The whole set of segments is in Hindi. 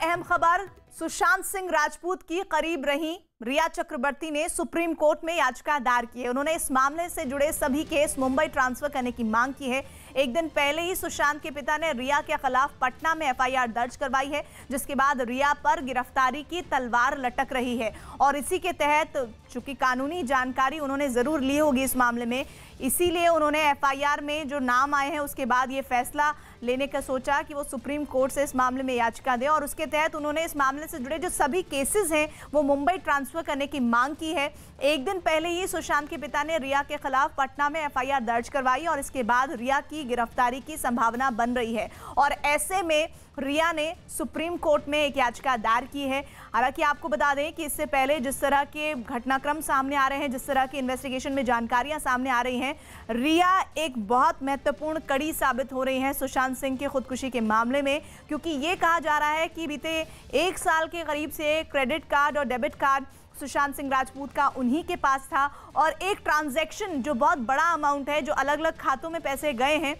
अहम खबर, सुशांत सिंह राजपूत की करीब रही रिया चक्रवर्ती ने सुप्रीम कोर्ट में याचिका दायर की है। उन्होंने इस मामले से जुड़े सभी केस मुंबई ट्रांसफर करने की मांग की है। एक दिन पहले ही सुशांत के पिता ने रिया के खिलाफ पटना में एफआईआर दर्ज करवाई है, जिसके बाद रिया पर गिरफ्तारी की तलवार लटक रही है। और इसी के तहत चूंकि कानूनी जानकारी उन्होंने जरूर ली होगी इस मामले में, इसीलिए उन्होंने एफआईआर में जो नाम आए हैं उसके बाद ये फैसला लेने का सोचा कि वो सुप्रीम कोर्ट से इस मामले में याचिका दें। और उसके तहत उन्होंने इस मामले से जुड़े जो सभी केसेस हैं वो मुंबई ट्रांसफर करने की मांग की है। एक दिन पहले ही सुशांत के पिता ने रिया के खिलाफ पटना में एफआईआर दर्ज करवाई और इसके बाद रिया की गिरफ्तारी की संभावना बन रही है। और ऐसे में रिया ने सुप्रीम कोर्ट में एक याचिका दायर की है। हालांकि आपको बता दें कि इससे पहले जिस तरह के घटनाक्रम सामने आ रहे हैं, जिस तरह की इन्वेस्टिगेशन में जानकारियां सामने आ रही हैं, रिया एक बहुत महत्वपूर्ण कड़ी साबित हो रही है सुशांत सिंह की खुदकुशी के मामले में, क्योंकि ये कहा जा रहा है कि बीते 1 साल के करीब से क्रेडिट कार्ड और डेबिट कार्ड सुशांत सिंह राजपूत का उन्हीं के पास था। और एक ट्रांजैक्शन जो बहुत बड़ा अमाउंट है, जो अलग अलग खातों में पैसे गए हैं,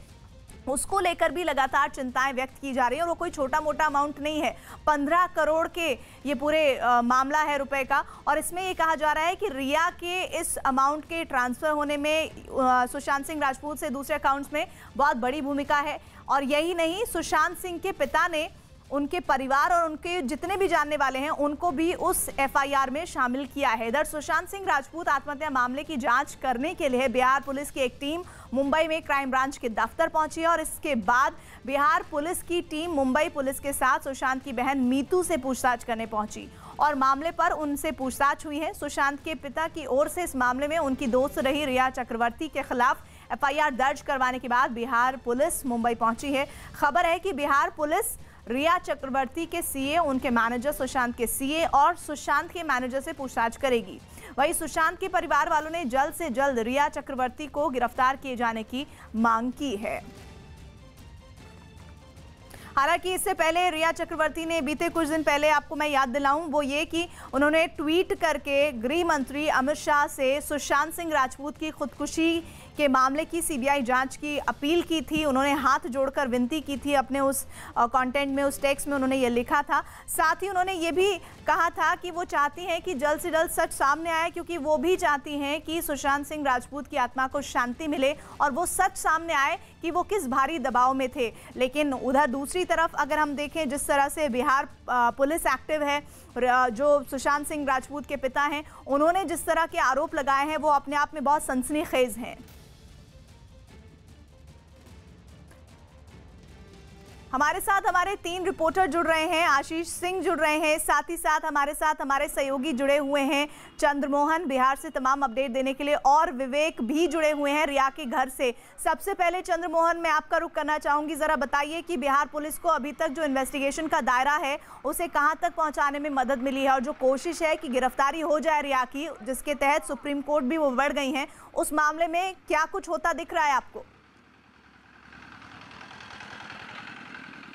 उसको लेकर भी लगातार चिंताएं व्यक्त की जा रही है। और वो कोई छोटा मोटा अमाउंट नहीं है, 15 करोड़ के ये पूरे मामला है रुपए का। और इसमें ये कहा जा रहा है कि रिया के इस अमाउंट के ट्रांसफर होने में सुशांत सिंह राजपूत से दूसरे अकाउंट्स में बहुत बड़ी भूमिका है। और यही नहीं, सुशांत सिंह के पिता ने उनके परिवार और उनके जितने भी जानने वाले हैं उनको भी उस एफआईआर में शामिल किया है। इधर सुशांत सिंह राजपूत आत्महत्या मामले की जांच करने के लिए बिहार पुलिस की एक टीम मुंबई में क्राइम ब्रांच के दफ्तर पहुंची है। और इसके बाद बिहार पुलिस की टीम मुंबई पुलिस के साथ सुशांत की बहन मीतू से पूछताछ करने पहुंची और मामले पर उनसे पूछताछ हुई है। सुशांत के पिता की ओर से इस मामले में उनकी दोस्त रही रिया चक्रवर्ती के खिलाफ एफआईआर दर्ज करवाने के बाद बिहार पुलिस मुंबई पहुंची है। खबर है कि बिहार पुलिस रिया चक्रवर्ती के सीए, उनके मैनेजर सुशांत के सीए और सुशांत के मैनेजर से पूछताछ करेगी। वहीं सुशांत के परिवार वालों ने जल्द से जल्द रिया चक्रवर्ती को गिरफ्तार किए जाने की मांग की है। हालांकि इससे पहले रिया चक्रवर्ती ने बीते कुछ दिन पहले, आपको मैं याद दिलाऊं, वो ये कि उन्होंने ट्वीट करके गृह मंत्री अमित शाह से सुशांत सिंह राजपूत की खुदकुशी के मामले की सीबीआई जांच की अपील की थी। उन्होंने हाथ जोड़कर विनती की थी अपने उस कंटेंट में, उस टेक्स्ट में उन्होंने ये लिखा था। साथ ही उन्होंने ये भी कहा था कि वो चाहती हैं कि जल्द से जल्द सच सामने आए, क्योंकि वो भी चाहती हैं कि सुशांत सिंह राजपूत की आत्मा को शांति मिले और वो सच सामने आए कि वो किस भारी दबाव में थे। लेकिन उधर दूसरी तरफ अगर हम देखें, जिस तरह से बिहार पुलिस एक्टिव है, जो सुशांत सिंह राजपूत के पिता हैं, उन्होंने जिस तरह के आरोप लगाए हैं वो अपने आप में बहुत सनसनीखेज हैं। हमारे साथ हमारे 3 रिपोर्टर जुड़ रहे हैं। आशीष सिंह जुड़ रहे हैं, साथ ही साथ हमारे सहयोगी जुड़े हुए हैं चंद्रमोहन बिहार से तमाम अपडेट देने के लिए, और विवेक भी जुड़े हुए हैं रिया के घर से। सबसे पहले चंद्रमोहन, मैं आपका रुख करना चाहूंगी, जरा बताइए कि बिहार पुलिस को अभी तक जो इन्वेस्टिगेशन का दायरा है उसे कहां तक पहुंचाने में मदद मिली है, और जो कोशिश है कि गिरफ्तारी हो जाए रिया की, जिसके तहत सुप्रीम कोर्ट भी वो बढ़ गई हैं, उस मामले में क्या कुछ होता दिख रहा है आपको?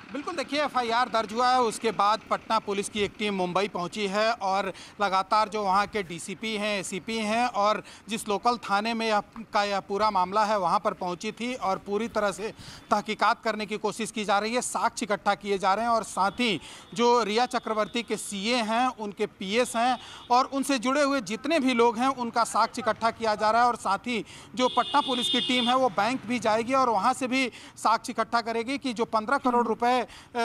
बिल्कुल, देखिए, एफआईआर दर्ज हुआ है, उसके बाद पटना पुलिस की एक टीम मुंबई पहुंची है और लगातार जो वहां के डीसीपी हैं, एसीपी हैं और जिस लोकल थाने में यह पूरा मामला है वहां पर पहुंची थी और पूरी तरह से तहकीकात करने की कोशिश की जा रही है। साक्ष्य इकट्ठा किए जा रहे हैं और साथ ही जो रिया चक्रवर्ती के सीए हैं, उनके पीएस हैं और उनसे जुड़े हुए जितने भी लोग हैं उनका साक्ष्य इकट्ठा किया जा रहा है। और साथ ही जो पटना पुलिस की टीम है वो बैंक भी जाएगी और वहाँ से भी साक्ष्य इकट्ठा करेगी कि जो 15 करोड़ रुपए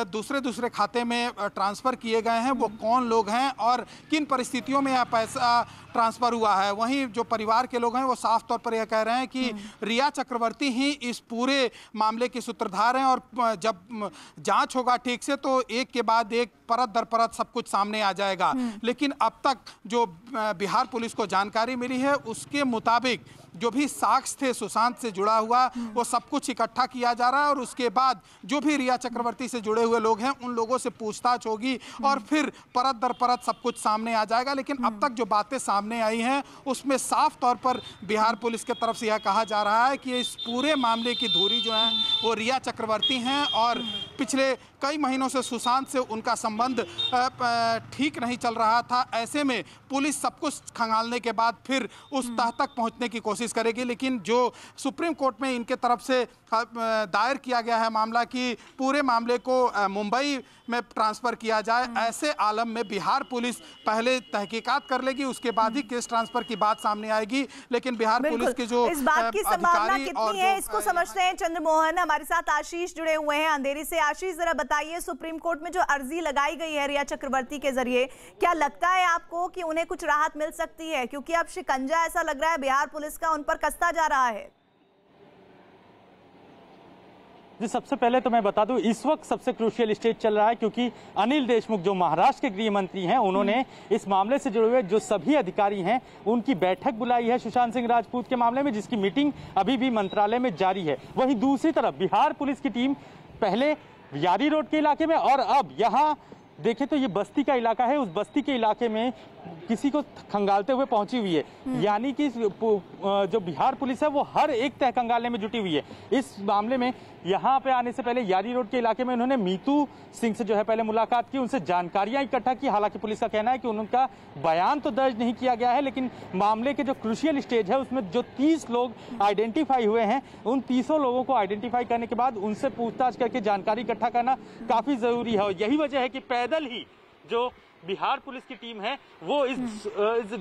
दूसरे खाते में ट्रांसफ़र किए गए हैं वो कौन लोग हैं और किन परिस्थितियों में यह पैसा ट्रांसफ़र हुआ है। वहीं जो परिवार के लोग हैं वो साफ तौर पर यह कह रहे हैं कि रिया चक्रवर्ती ही इस पूरे मामले की सूत्रधार हैं और जब जांच होगा ठीक से तो एक के बाद एक, परत दर परत सब कुछ सामने आ जाएगा। लेकिन अब तक जो बिहार पुलिस को जानकारी मिली है उसके मुताबिक जो भी साक्ष्य थे सुशांत से जुड़ा हुआ वो सब कुछ इकट्ठा किया जा रहा है और उसके बाद जो भी रिया चक्रवर्ती से जुड़े हुए लोग हैं उन लोगों से पूछताछ होगी और फिर परत दर परत सब कुछ सामने आ जाएगा। लेकिन अब तक जो बातें सामने आई हैं उसमें साफ तौर पर बिहार पुलिस की तरफ से यह कहा जा रहा है कि इस पूरे मामले की धुरी जो है वो रिया चक्रवर्ती हैं और पिछले कई महीनों से सुशांत से उनका संबंध ठीक नहीं चल रहा था। ऐसे में पुलिस सब कुछ खंगालने के बाद फिर उस तह तक पहुंचने की कोशिश करेगी, लेकिन जो सुप्रीम कोर्ट में इनके तरफ से दायर किया गया है मामला कि पूरे मामले को मुंबई में ट्रांसफ़र किया जाए, ऐसे आलम में बिहार पुलिस पहले तहकीकात कर लेगी, उसके बाद ही केस ट्रांसफ़र की बात सामने आएगी। लेकिन बिहार पुलिस की जो इस बात की संभावना कितनी है इसको समझते हैं चंद्रमोहन। हमारे साथ आशीष जुड़े हुए हैं अंधेरी से। आशीष, जरा बताइए, सुप्रीम कोर्ट में जो अर्जी लगाई गई है रिया चक्रवर्ती के जरिए, क्या लगता है आपको कि उन्हें कुछ राहत मिल सकती है? क्योंकि अब शिकंजा ऐसा लग रहा है बिहार पुलिस का उन पर कसता जा रहा है। जी, सबसे पहले तो मैं बता दूं, इस वक्त सबसे क्रूशियल स्टेज चल रहा है क्योंकि अनिल देशमुख जो महाराष्ट्र के गृह मंत्री हैं, उन्होंने इस मामले से जुड़े हुए जो सभी अधिकारी हैं उनकी बैठक बुलाई है सुशांत सिंह राजपूत के मामले में, जिसकी मीटिंग अभी भी मंत्रालय में जारी है। वहीं दूसरी तरफ बिहार पुलिस की टीम पहले यारी रोड के इलाके में और अब यहाँ देखें तो ये बस्ती का इलाका है, उस बस्ती के इलाके में किसी को खंगालते हुए पहुंची हुई है। यानी कि जो बिहार पुलिस है वो हर एक तह खंगालने में जुटी हुई है। इस मामले में यहाँ पे आने से पहले यारी रोड के इलाके में उन्होंने मीतू सिंह से जो है पहले मुलाकात की, उनसे जानकारियां इकट्ठा की। हालांकि पुलिस का कहना है कि उनका बयान तो दर्ज नहीं किया गया है, लेकिन मामले के जो क्रूशियल स्टेज है उसमें जो 30 लोग आइडेंटिफाई हुए हैं, उन 30 लोगों को आइडेंटिफाई करने के बाद उनसे पूछताछ करके जानकारी इकट्ठा करना काफी जरूरी है। और यही वजह है कि पैदल ही जो बिहार पुलिस की टीम है वो इस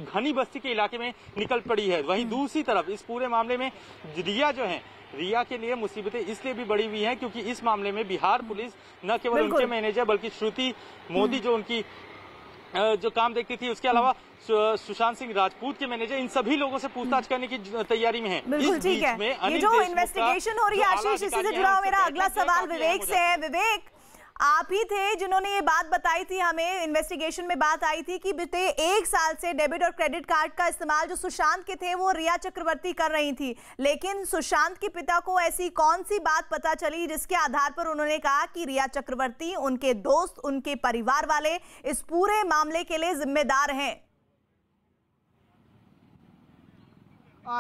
घनी बस्ती के इलाके में निकल पड़ी है। वहीं दूसरी तरफ इस पूरे मामले में रिया जो है, रिया के लिए मुसीबतें इसलिए भी बढ़ी हुई हैं क्योंकि इस मामले में बिहार पुलिस न केवल उनके मैनेजर बल्कि श्रुति मोदी जो उनकी जो काम देखती थी, उसके अलावा सुशांत सिंह राजपूत के मैनेजर, इन सभी लोगों से पूछताछ करने की तैयारी में है। बिल्कुल ठीक है। ये जो इन्वेस्टिगेशन हो रही है आशीष, इसी से जुड़ा हुआ मेरा अगला सवाल विवेक से है। विवेक, आप ही थे जिन्होंने ये बात बताई थी, हमें इन्वेस्टिगेशन में बात आई थी कि बीते 1 साल से डेबिट और क्रेडिट कार्ड का इस्तेमाल जो सुशांत के थे वो रिया चक्रवर्ती कर रही थी। लेकिन सुशांत के पिता को ऐसी कौन सी बात पता चली जिसके आधार पर उन्होंने कहा कि रिया चक्रवर्ती, उनके दोस्त, उनके परिवार वाले इस पूरे मामले के लिए जिम्मेदार हैं?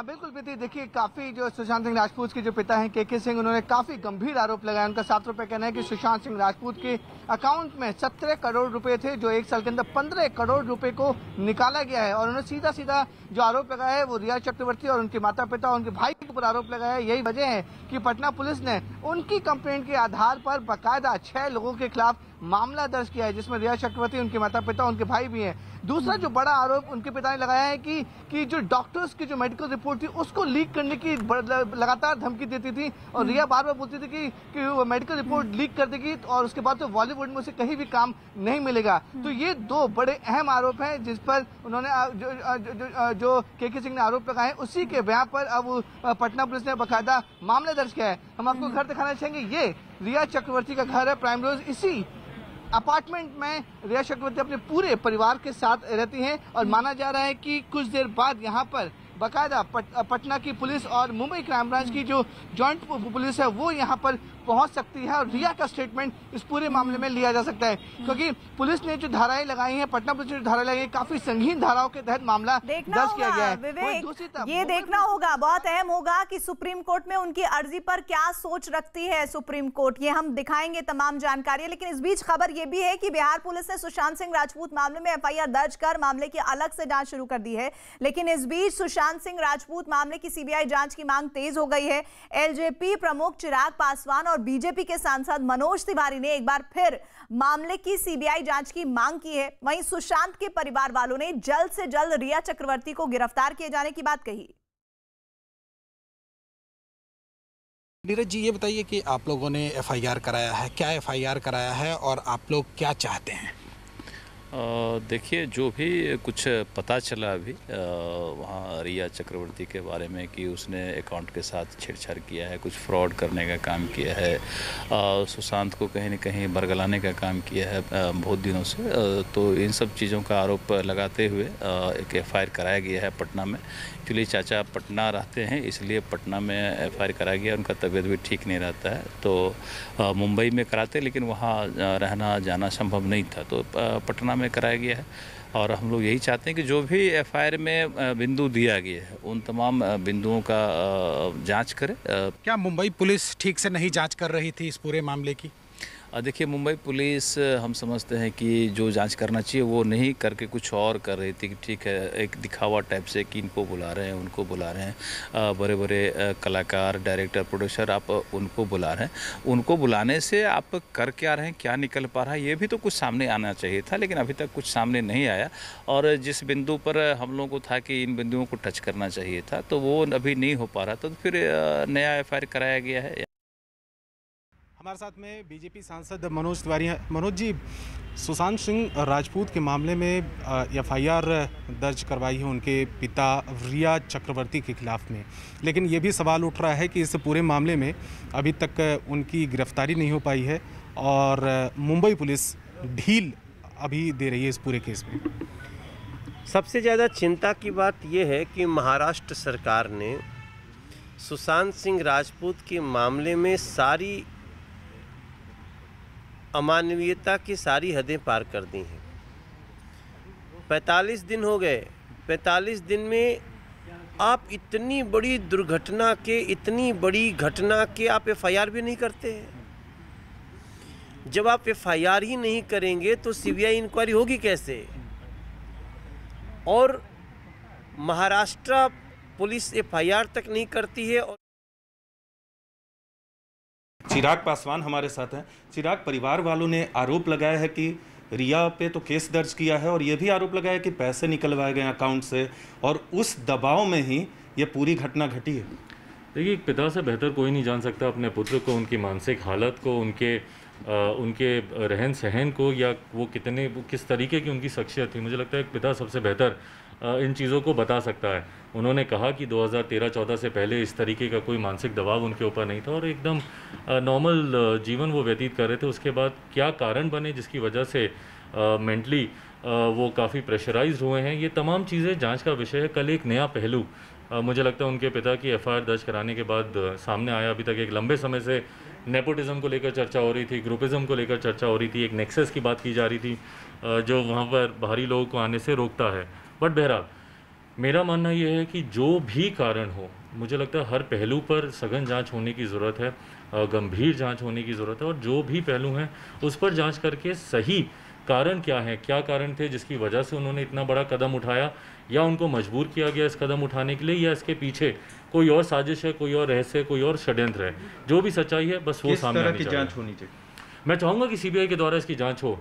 बिल्कुल प्रीति, देखिए काफ़ी जो सुशांत सिंह राजपूत के जो पिता हैं के सिंह, उन्होंने काफ़ी गंभीर आरोप लगाया। उनका साफ तौर पर कहना है कि सुशांत सिंह राजपूत के अकाउंट में 17 करोड़ रुपए थे, जो 1 साल के अंदर 15 करोड़ रुपए को निकाला गया है। और उन्होंने सीधा सीधा जो आरोप लगाया है वो रिया चक्रवर्ती और उनके माता पिता और उनके भाई के ऊपर आरोप लगाया है। यही वजह है कि पटना पुलिस ने उनकी कंप्लेंट के आधार पर बाकायदा 6 लोगों के खिलाफ मामला दर्ज किया है, जिसमें रिया चक्रवर्ती, उनके माता पिता, उनके भाई भी हैं। दूसरा जो बड़ा आरोप उनके पिता ने लगाया है कि जो डॉक्टर्स की जो मेडिकल रिपोर्ट थी उसको लीक करने की लगातार धमकी देती थी और रिया बार बार बोलती थी कि वो मेडिकल रिपोर्ट लीक कर देगी और उसके बाद तो बॉलीवुड में उसे कहीं भी काम नहीं मिलेगा। तो ये 2 बड़े अहम आरोप हैं जिस पर उन्होंने जो के सिंह ने आरोप लगाए, उसी के बयान पर अब पटना पुलिस ने बाकायदा मामला दर्ज किया है। हम आपको घर दिखाना चाहेंगे, ये रिया चक्रवर्ती का घर है प्राइम रोज। इसी अपार्टमेंट में रिया चक्रवर्ती अपने पूरे परिवार के साथ रहती हैं और माना जा रहा है कि कुछ देर बाद यहाँ पर बाकायदा पटना की पुलिस और मुंबई क्राइम ब्रांच की जो जॉइंट पुलिस है वो यहाँ पर पहुंच सकती है और रिया का स्टेटमेंट इस पूरे मामले में लिया जा सकता है, क्योंकि पुलिस ने जो धाराएं लगाई हैं, पटना पुलिस ने जो धाराएं लगाई हैं, काफी संगीन धाराओं के तहत मामला दर्ज किया गया है। विवेक, ये देखना होगा, बहुत अहम होगा कि सुप्रीम कोर्ट में उनकी अर्जी पर क्या सोच रखती है सुप्रीम कोर्ट। ये हम दिखाएंगे तमाम जानकारी। लेकिन इस बीच खबर ये भी है कि बिहार पुलिस ने सुशांत सिंह राजपूत मामले में FIR दर्ज कर मामले की अलग से जांच शुरू कर दी है। लेकिन इस बीच सुशांत सिंह राजपूत मामले की CBI जांच की मांग तेज हो गई है। LJP प्रमुख चिराग पासवान और बीजेपी के सांसद मनोज तिवारी ने एक बार फिर मामले की CBI जांच की मांग की है। वहीं सुशांत के परिवार वालों ने जल्द से जल्द रिया चक्रवर्ती को गिरफ्तार किए जाने की बात कही। नीरज जी, ये बताइए कि आप लोगों ने FIR कराया है, क्या FIR कराया है और आप लोग क्या चाहते हैं? देखिए, जो भी कुछ पता चला अभी वहाँ रिया चक्रवर्ती के बारे में कि उसने अकाउंट के साथ छेड़छाड़ किया है, कुछ फ्रॉड करने का काम किया है, सुशांत को कहीं न कहीं बरगलाने का काम किया है बहुत दिनों से। तो इन सब चीज़ों का आरोप लगाते हुए एक FIR कराया गया है पटना में। एक्चुअली चाचा पटना रहते हैं, इसलिए पटना में FIR कराया गया। उनका तबीयत भी ठीक नहीं रहता है, तो मुंबई में कराते, लेकिन वहाँ रहना जाना संभव नहीं था, तो पटना में कराया गया है। और हम लोग यही चाहते हैं कि जो भी FIR में बिंदु दिया गया है उन तमाम बिंदुओं का जांच करें। क्या मुंबई पुलिस ठीक से नहीं जांच कर रही थी इस पूरे मामले की? देखिए, मुंबई पुलिस हम समझते हैं कि जो जांच करना चाहिए वो नहीं करके कुछ और कर रही थी कि ठीक है, एक दिखावा टाइप से कि इनको बुला रहे हैं, उनको बुला रहे हैं, बड़े बड़े कलाकार, डायरेक्टर, प्रोड्यूसर आप उनको बुला रहे हैं। उनको बुलाने से आप कर क्या रहे हैं, क्या निकल पा रहा है, ये भी तो कुछ सामने आना चाहिए था, लेकिन अभी तक कुछ सामने नहीं आया। और जिस बिंदु पर हम लोगों को था कि इन बिंदुओं को टच करना चाहिए था, तो वो अभी नहीं हो पा रहा, तो फिर नया FIR कराया गया है। हमारे साथ में बीजेपी सांसद मनोज तिवारी हैं। मनोज जी, सुशांत सिंह राजपूत के मामले में FIR दर्ज करवाई है उनके पिता रिया चक्रवर्ती के खिलाफ में, लेकिन ये भी सवाल उठ रहा है कि इस पूरे मामले में अभी तक उनकी गिरफ्तारी नहीं हो पाई है और मुंबई पुलिस ढील अभी दे रही है इस पूरे केस में। सबसे ज़्यादा चिंता की बात यह है कि महाराष्ट्र सरकार ने सुशांत सिंह राजपूत के मामले में सारी अमानवीयता की सारी हदें पार कर दी हैं। 45 दिन हो गए। 45 दिन में आप इतनी बड़ी दुर्घटना के, इतनी बड़ी घटना के आप FIR भी नहीं करते हैं। जब आप FIR ही नहीं करेंगे तो CBI इंक्वायरी होगी कैसे? और महाराष्ट्र पुलिस FIR तक नहीं करती है। और चिराग पासवान हमारे साथ हैं। चिराग, परिवार वालों ने आरोप लगाया है कि रिया पे तो केस दर्ज किया है और ये भी आरोप लगाया है कि पैसे निकलवाए गए अकाउंट से, और उस दबाव में ही ये पूरी घटना घटी है। देखिए, एक पिता से बेहतर कोई नहीं जान सकता अपने पुत्र को, उनकी मानसिक हालत को, उनके रहन सहन को, या वो किस तरीके की उनकी शख्सियत थी। मुझे लगता है एक पिता सबसे बेहतर इन चीज़ों को बता सकता है। उन्होंने कहा कि 2013-14 से पहले इस तरीके का कोई मानसिक दबाव उनके ऊपर नहीं था और एकदम नॉर्मल जीवन वो व्यतीत कर रहे थे। उसके बाद क्या कारण बने जिसकी वजह से मेंटली वो काफ़ी प्रेशराइज्ड हुए हैं, ये तमाम चीज़ें जांच का विषय है। कल एक नया पहलू मुझे लगता है उनके पिता की FIR दर्ज कराने के बाद सामने आया। अभी तक एक लंबे समय से नेपोटिज्म को लेकर चर्चा हो रही थी, ग्रुपिज्म को लेकर चर्चा हो रही थी, एक नेक्सस की बात की जा रही थी जो वहाँ पर बाहरी लोगों को आने से रोकता है। बट बहरहाल मेरा मानना यह है कि जो भी कारण हो, मुझे लगता है हर पहलू पर सघन जांच होने की ज़रूरत है, गंभीर जांच होने की ज़रूरत है, और जो भी पहलू हैं उस पर जांच करके सही कारण क्या है, क्या कारण थे जिसकी वजह से उन्होंने इतना बड़ा कदम उठाया, या उनको मजबूर किया गया इस कदम उठाने के लिए, या इसके पीछे कोई और साजिश है, कोई और रहस्य, कोई और षड्यंत्र है। जो भी सच्चाई है बस वो सामने आनी चाहिए। किस तरह की जांच होनी चाहिए? मैं चाहूँगा कि CBI के द्वारा इसकी जाँच हो।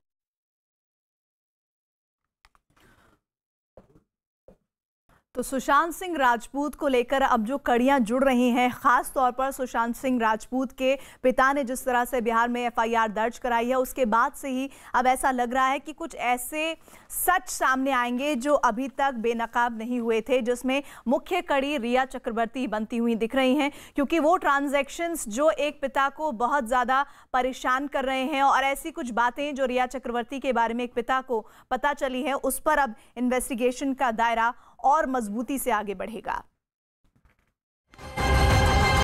तो सुशांत सिंह राजपूत को लेकर अब जो कड़ियां जुड़ रही हैं, खास तौर पर सुशांत सिंह राजपूत के पिता ने जिस तरह से बिहार में FIR दर्ज कराई है, उसके बाद से ही अब ऐसा लग रहा है कि कुछ ऐसे सच सामने आएंगे जो अभी तक बेनकाब नहीं हुए थे, जिसमें मुख्य कड़ी रिया चक्रवर्ती बनती हुई दिख रही हैं, क्योंकि वो ट्रांजैक्शंस जो एक पिता को बहुत ज़्यादा परेशान कर रहे हैं, और ऐसी कुछ बातें जो रिया चक्रवर्ती के बारे में एक पिता को पता चली है, उस पर अब इन्वेस्टिगेशन का दायरा और मजबूती से आगे बढ़ेगा।